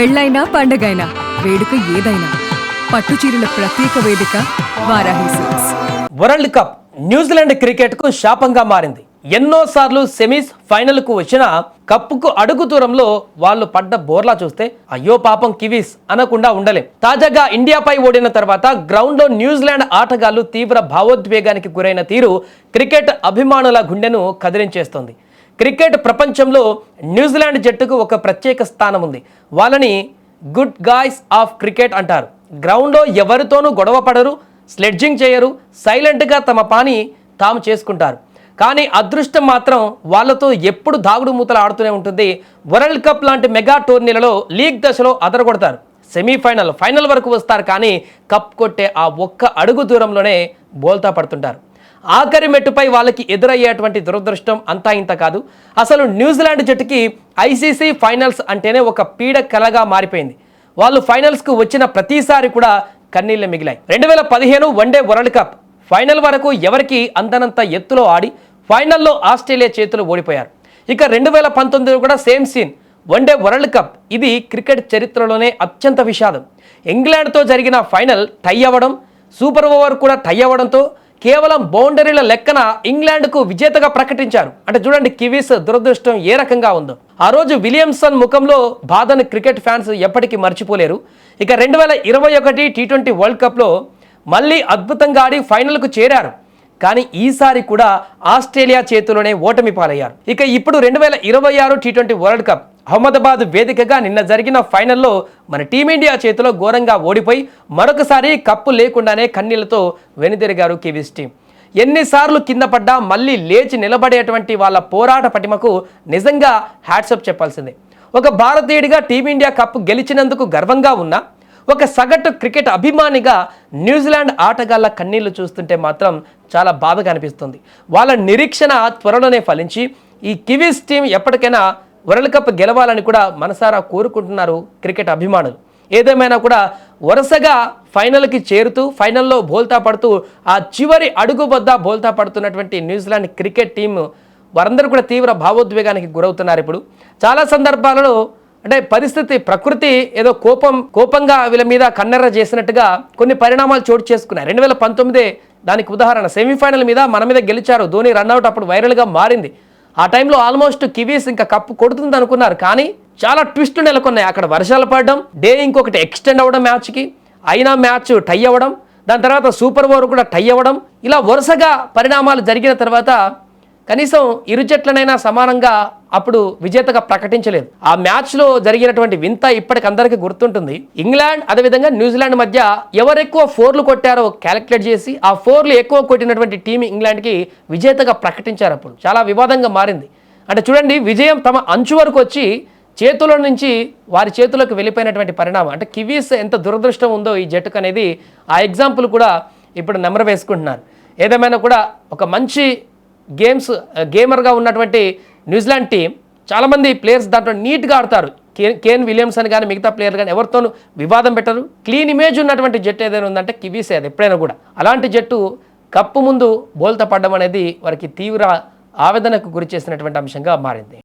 పెళ్ళైనా పండగైనా వేడుక ఏదైనా పట్టు చీరల ప్రత్యేక వేదిక Varahi silks. World cup New Zealand క్రికెట్కు శాపంగా మారింది. ఎన్నోసార్లు సెమీస్ ఫైనల్కు వచ్చిన కప్పుకు అడుగు దూరంలో వాళ్ళు పడ్డ బోర్లా చూస్తే అయ్యో పాపం కివీస్ అనకుండా ఉండలేం. తాజాగా ఇండియాపై ఓడిన తర్వాత గ్రౌండ్లో న్యూజిలాండ్ ఆటగాళ్లు తీవ్ర భావోద్వేగానికి గురైన తీరు క్రికెట్ అభిమానుల గుండెను కదిలించేస్తోంది. క్రికెట్ ప్రపంచంలో న్యూజిలాండ్ జట్టుకు ఒక ప్రత్యేక స్థానం ఉంది. వాళ్ళని గుడ్ గాయ్స్ ఆఫ్ క్రికెట్ అంటారు. గ్రౌండ్లో ఎవరితోనూ గొడవ పడరు, స్లెడ్జింగ్ చేయరు, సైలెంట్గా తమ పని తాము చేసుకుంటారు. కానీ అదృష్టం మాత్రం వాళ్ళతో ఎప్పుడు దాగుడు మూతలు ఆడుతూనే ఉంటుంది. వరల్డ్ కప్ లాంటి మెగా టోర్నీలలో లీగ్ దశలో అదరగొడతారు, సెమీఫైనల్ ఫైనల్ వరకు వస్తారు. కానీ కప్ కొట్టే ఆ ఒక్క అడుగు దూరంలోనే బోల్తా పడుతుంటారు. ఆఖరి మెట్టుపై వాళ్ళకి ఎదురయ్యేటువంటి దురదృష్టం అంతా ఇంత కాదు. అసలు న్యూజిలాండ్ జట్టుకి ఐసీసీ ఫైనల్స్ అంటేనే ఒక పీడ కలగా మారిపోయింది. వాళ్ళు ఫైనల్స్కు వచ్చిన ప్రతిసారి కూడా కన్నీళ్లు మిగిలాయి. 2015 వన్డే వరల్డ్ కప్ ఫైనల్ వరకు ఎవరికి అందనంత ఎత్తులో ఆడి ఫైనల్లో ఆస్ట్రేలియా చేతులు ఓడిపోయారు. ఇక 2019 కూడా same scene, one day world cup. ఇది క్రికెట్ చరిత్రలోనే అత్యంత విషాదం. ఇంగ్లాండ్తో జరిగిన ఫైనల్ టై అవ్వడం, సూపర్ ఓవర్ కూడా టై అవ్వడంతో కేవలం బౌండరీల లెక్కన ఇంగ్లాండ్కు విజేతగా ప్రకటించారు. అంటే చూడండి కివీస్ దురదృష్టం ఏ రకంగా ఉందో. ఆ రోజు విలియమ్సన్ ముఖంలో బాధను క్రికెట్ ఫ్యాన్స్ ఎప్పటికీ మర్చిపోలేరు. ఇక 2021 టీ20 వరల్డ్ కప్లో మళ్ళీ అద్భుతంగా ఆడి ఫైనల్కు చేరారు. కానీ ఈసారి కూడా ఆస్ట్రేలియా చేతిలోనే ఓటమి పాలయ్యారు. ఇక ఇప్పుడు 2026 టీ20 వరల్డ్ కప్ అహ్మదాబాద్ వేదికగా నిన్న జరిగిన ఫైనల్లో మన టీమిండియా చేతిలో ఘోరంగా ఓడిపోయి మరొకసారి కప్పు లేకుండానే కన్నీళ్లతో వెనుదిరిగారు కివీస్ టీం. ఎన్నిసార్లు కింద పడ్డా మళ్ళీ లేచి నిలబడేటువంటి వాళ్ళ పోరాట పటిమకు నిజంగా హ్యాట్సప్ చెప్పాల్సిందే. ఒక భారతీయుడిగా టీమిండియా కప్పు గెలిచినందుకు గర్వంగా ఉన్నా, ఒక సగటు క్రికెట్ అభిమానిగా న్యూజిలాండ్ ఆటగాళ్ల కన్నీళ్లు చూస్తుంటే మాత్రం చాలా బాధగా అనిపిస్తుంది. వాళ్ళ నిరీక్షణ త్వరలోనే ఫలించి ఈ కివీస్ టీం ఎప్పటికైనా వరల్డ్ కప్ గెలవాలని కూడా మనసారా కోరుకుంటున్నారు క్రికెట్ అభిమానులు. ఏదేమైనా కూడా వరుసగా ఫైనల్కి చేరుతూ ఫైనల్లో బోల్తా పడుతూ ఆ చివరి అడుగు వద్ద బోల్తా పడుతున్నటువంటి న్యూజిలాండ్ క్రికెట్ టీం వారందరూ కూడా తీవ్ర భావోద్వేగానికి గురవుతున్నారు. ఇప్పుడు చాలా సందర్భాలలో అంటే పరిస్థితి ప్రకృతి ఏదో కోపంగా వీళ్ళ మీద కన్నెర్ర చేసినట్టుగా కొన్ని పరిణామాలు చోటు చేసుకున్నాయి. 2019 దానికి ఉదాహరణ. సెమీఫైనల్ మీద మన మీద గెలిచారు, ధోని రన్అట్ అప్పుడు వైరల్గా మారింది. ఆ టైంలో ఆల్మోస్ట్ కివీస్ ఇంకా కప్పు కొడుతుంది అనుకున్నారు. కానీ చాలా ట్విస్టులు నెలకొన్నాయి. అక్కడ వర్షాలు పడడం, డే ఇంకొకటి ఎక్స్టెండ్ అవ్వడం మ్యాచ్కి, అయినా మ్యాచ్ టై అవ్వడం, దాని తర్వాత సూపర్ ఓవర్ కూడా టై అవ్వడం, ఇలా వరుసగా పరిణామాలు జరిగిన తర్వాత కనీసం ఇరు జట్లనైనా సమానంగా అప్పుడు విజేతగా ప్రకటించలేదు. ఆ మ్యాచ్లో జరిగినటువంటి వింత ఇప్పటికందరికీ గుర్తుంటుంది. ఇంగ్లాండ్ అదేవిధంగా న్యూజిలాండ్ మధ్య ఎవరెక్కువ ఫోర్లు కొట్టారో క్యాలిక్యులేట్ చేసి ఆ ఫోర్లు ఎక్కువ కొట్టినటువంటి టీం ఇంగ్లాండ్కి విజేతగా ప్రకటించారు. అప్పుడు చాలా వివాదంగా మారింది. అంటే చూడండి, విజయం తమ అంచు వరకు వచ్చి చేతుల నుంచి వారి చేతులకు వెళ్ళిపోయినటువంటి పరిణామం. అంటే కివీస్ ఎంత దురదృష్టం ఉందో ఈ జట్టుకు అనేది ఆ ఎగ్జాంపుల్ కూడా ఇప్పుడు నెమరు వేసుకుంటున్నారు. ఏదేమైనా కూడా ఒక మంచి గేమర్గా ఉన్నటువంటి న్యూజిలాండ్ టీం చాలామంది ప్లేయర్స్ దాంట్లో నీట్గా ఆడతారు. కేన్ విలియమ్సన్ కానీ మిగతా ప్లేయర్ కానీ ఎవరితోనూ వివాదం పెట్టరు. క్లీన్ ఇమేజ్ ఉన్నటువంటి జట్టు ఏదైనా ఉందంటే కివీస్. అది ఎప్పుడైనా కూడా అలాంటి జట్టు కప్పు ముందు బోల్తా పడడం అనేది వారికి తీవ్ర ఆవేదనకు గురి చేసినటువంటి అంశంగా మారింది.